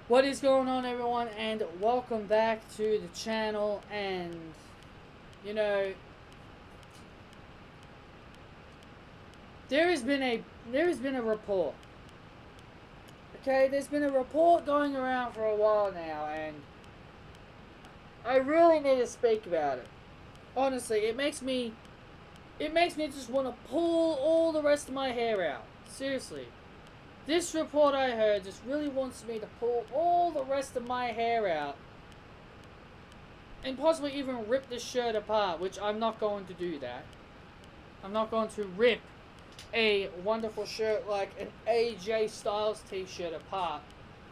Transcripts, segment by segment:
What is going on, everyone, and welcome back to the channel. And you know, there has been a report. Okay, there's been a report going around for a while now, and I really need to speak about it. Honestly, it makes me just want to pull all the rest of my hair out. Seriously. This report I heard just really wants me to pull all the rest of my hair out and possibly even rip this shirt apart, which I'm not going to do that. I'm not going to rip a wonderful shirt like an AJ Styles t-shirt apart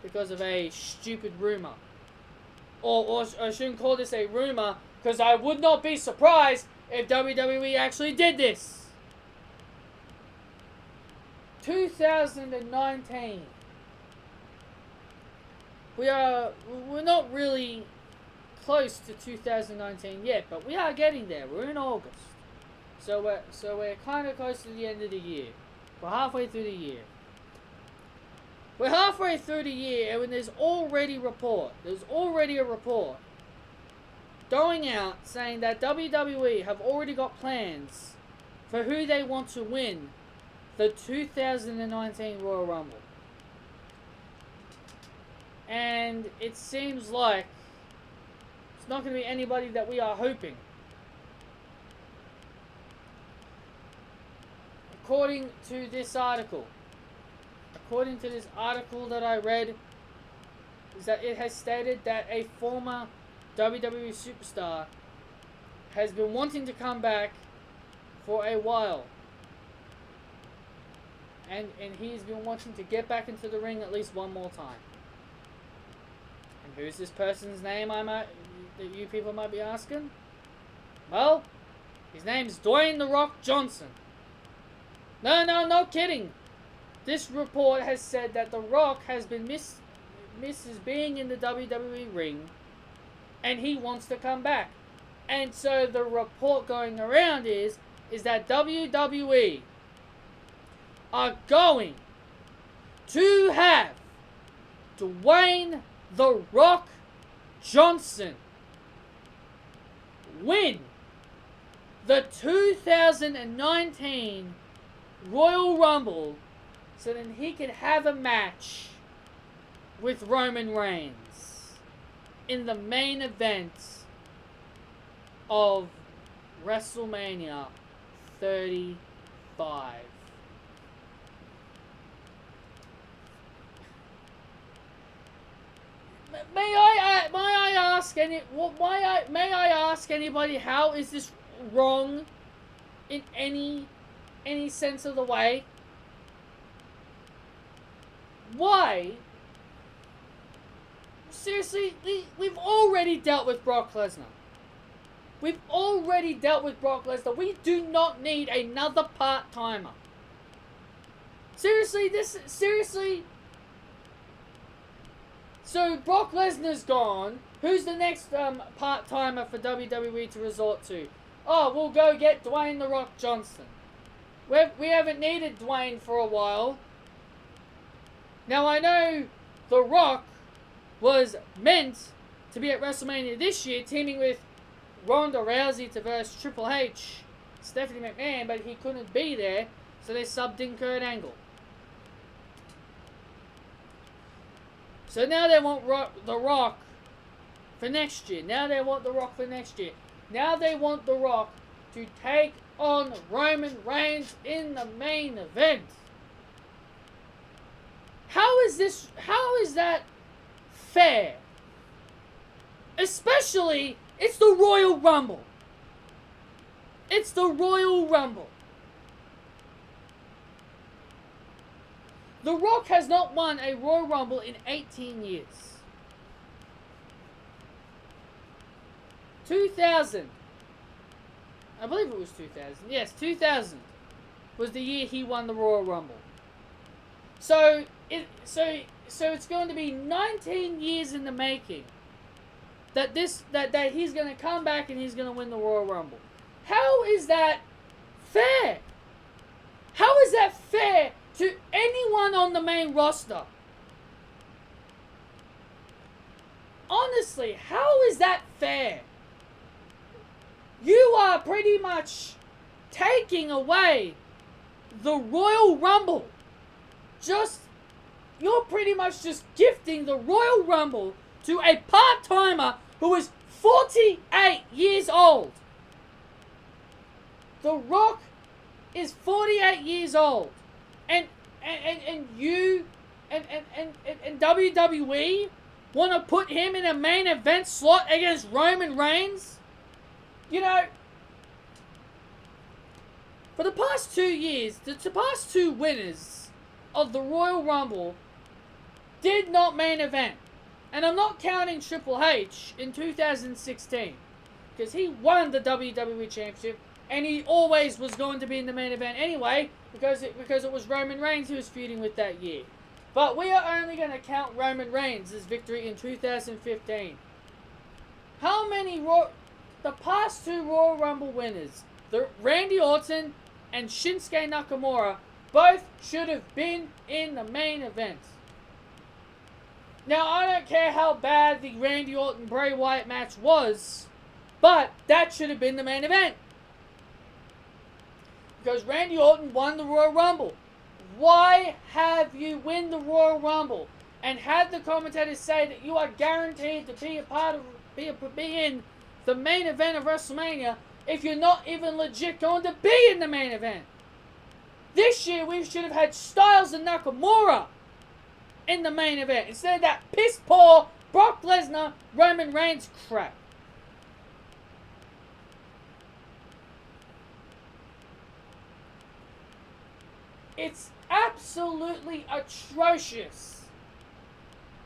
because of a stupid rumor. Or I shouldn't call this a rumor, because I would not be surprised if WWE actually did this. 2019. We're not really close to 2019 yet, but we are getting there. We're in August. So we're kind of close to the end of the year. We're halfway through the year. We're halfway through the year, and there's already a report going out saying that WWE have already got plans for who they want to win the 2019 Royal Rumble. And it seems like it's not going to be anybody that we are hoping. According to this article that I read, is that it has stated that a former WWE superstar has been wanting to come back for a while. And he's been wanting to get back into the ring at least one more time. And who's this person's name that you people might be asking? Well, his name's Dwayne "The Rock" Johnson. No kidding. This report has said that The Rock has been misses being in the WWE ring, and he wants to come back. And so the report going around is that WWE are going to have Dwayne "The Rock" Johnson win the 2019 Royal Rumble so then he can have a match with Roman Reigns in the main event of Wrestlemaina 35. May I ask anybody, how is this wrong in any sense of the way? Why? Seriously, we've already dealt with Brock Lesnar. We do not need another part-timer. Seriously. So Brock Lesnar's gone. Who's the next part-timer for WWE to resort to? Oh, we'll go get Dwayne "The Rock" Johnson. We haven't needed Dwayne for a while. Now I know The Rock was meant to be at WrestleMania this year, teaming with Ronda Rousey to verse Triple H, Stephanie McMahon, but he couldn't be there, so they subbed in Kurt Angle. So now they want The Rock for next year. Now they want The Rock to take on Roman Reigns in the main event. How is that fair? Especially, it's the Royal Rumble. The Rock has not won a Royal Rumble in 18 years. 2000. I believe it was 2000. Yes, 2000 was the year he won the Royal Rumble. So it's going to be 19 years in the making that he's going to come back and he's going to win the Royal Rumble. How is that fair? How is that fair to anyone on the main roster? honestly, how is that fair? You are pretty much taking away the Royal Rumble. You're pretty much just gifting the Royal Rumble to a part-timer who is 48 years old. The Rock is 48 years old. And you and WWE want to put him in a main event slot against Roman Reigns? You know, for the past 2 years, the past two winners of the Royal Rumble did not main event. And I'm not counting Triple H in 2016, because he won the WWE Championship, and he always was going to be in the main event anyway, because it was Roman Reigns who was feuding with that year. But we are only going to count Roman Reigns' victory in 2015. How many the past two Royal Rumble winners, Randy Orton and Shinsuke Nakamura, both should have been in the main event. Now, I don't care how bad the Randy Orton-Bray Wyatt match was, but that should have been the main event. Because Randy Orton won the Royal Rumble. Why have you win the Royal Rumble and have the commentators say that you are guaranteed to be in the main event of WrestleMania if you're not even legit going to be in the main event? This year we should have had Styles and Nakamura in the main event instead of that piss poor Brock Lesnar Roman Reigns crap. It's absolutely atrocious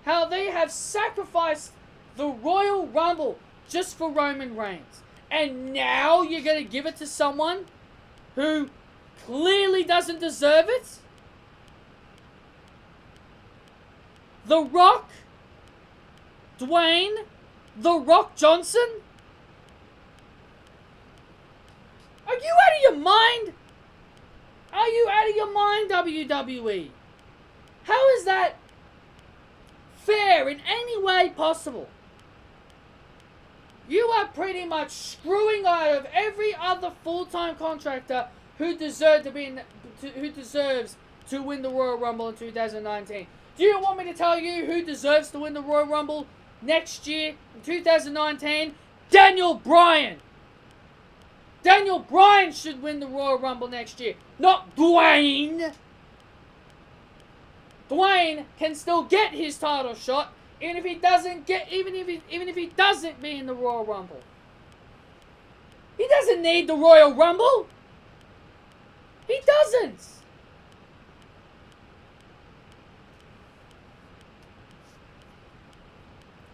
how they have sacrificed the Royal Rumble just for Roman Reigns. And now you're going to give it to someone who clearly doesn't deserve it? The Rock? Dwayne? The Rock Johnson? Are you out of your mind? Are you out of your mind, WWE? How is that fair in any way possible? You are pretty much screwing out of every other full-time contractor who deserves to win the Royal Rumble in 2019. Do you want me to tell you who deserves to win the Royal Rumble next year in 2019? Daniel Bryan. Daniel Bryan should win the Royal Rumble next year, not Dwayne. Dwayne can still get his title shot, even if he doesn't be in the Royal Rumble. He doesn't need the Royal Rumble. He doesn't.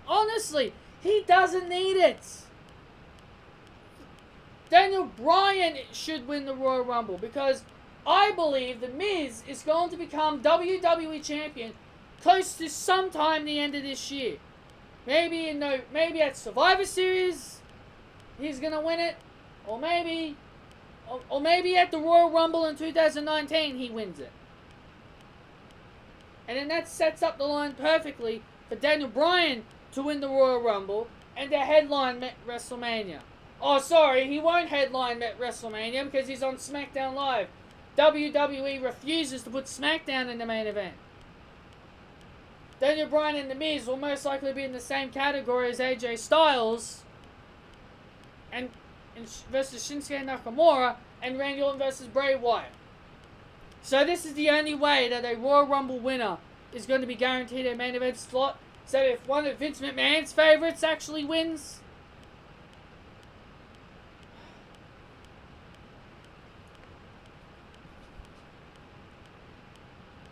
Honestly, he doesn't need it. Daniel Bryan should win the Royal Rumble because I believe The Miz is going to become WWE Champion close to sometime the end of this year. Maybe at Survivor Series he's gonna win it, or maybe at the Royal Rumble in 2019 he wins it. And then that sets up the line perfectly for Daniel Bryan to win the Royal Rumble and to headline WrestleMania. Oh, sorry, he won't headline WrestleMania because he's on SmackDown Live. WWE refuses to put SmackDown in the main event. Daniel Bryan and The Miz will most likely be in the same category as AJ Styles and versus Shinsuke Nakamura and Randy Orton versus Bray Wyatt. So this is the only way that a Royal Rumble winner is going to be guaranteed a main event slot. So if one of Vince McMahon's favorites actually wins,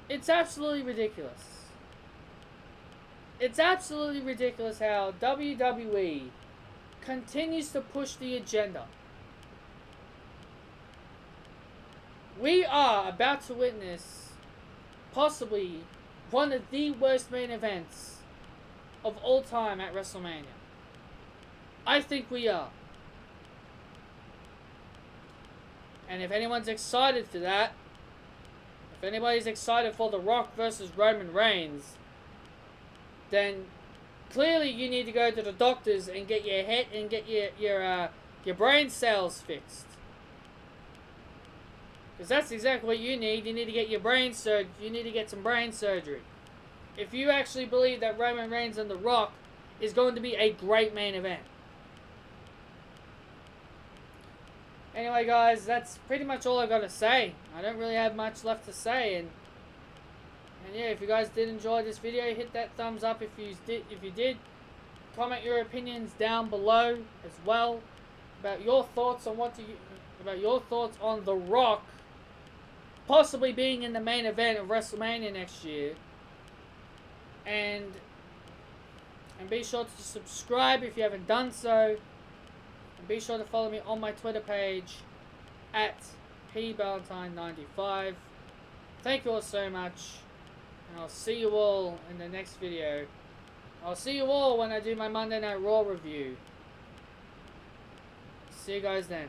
it's absolutely ridiculous. It's absolutely ridiculous how WWE continues to push the agenda. We are about to witness possibly one of the worst main events of all time at WrestleMania. I think we are. And if anyone's excited for that, if anybody's excited for The Rock versus Roman Reigns, then clearly you need to go to the doctors and get your head and get your brain cells fixed. Because that's exactly what you need. You need to get your brain You need to get some brain surgery. If you actually believe that Roman Reigns and The Rock is going to be a great main event. Anyway, guys, that's pretty much all I got to say. I don't really have much left to say, and yeah, if you guys did enjoy this video, hit that thumbs up if you did. Comment your opinions down below as well about your thoughts on The Rock possibly being in the main event of Wrestlemania next year. And be sure to subscribe if you haven't done so. And be sure to follow me on my Twitter page at pballantyne95. Thank you all so much. And I'll see you all in the next video. I'll see you all when I do my Monday Night Raw review. See you guys then.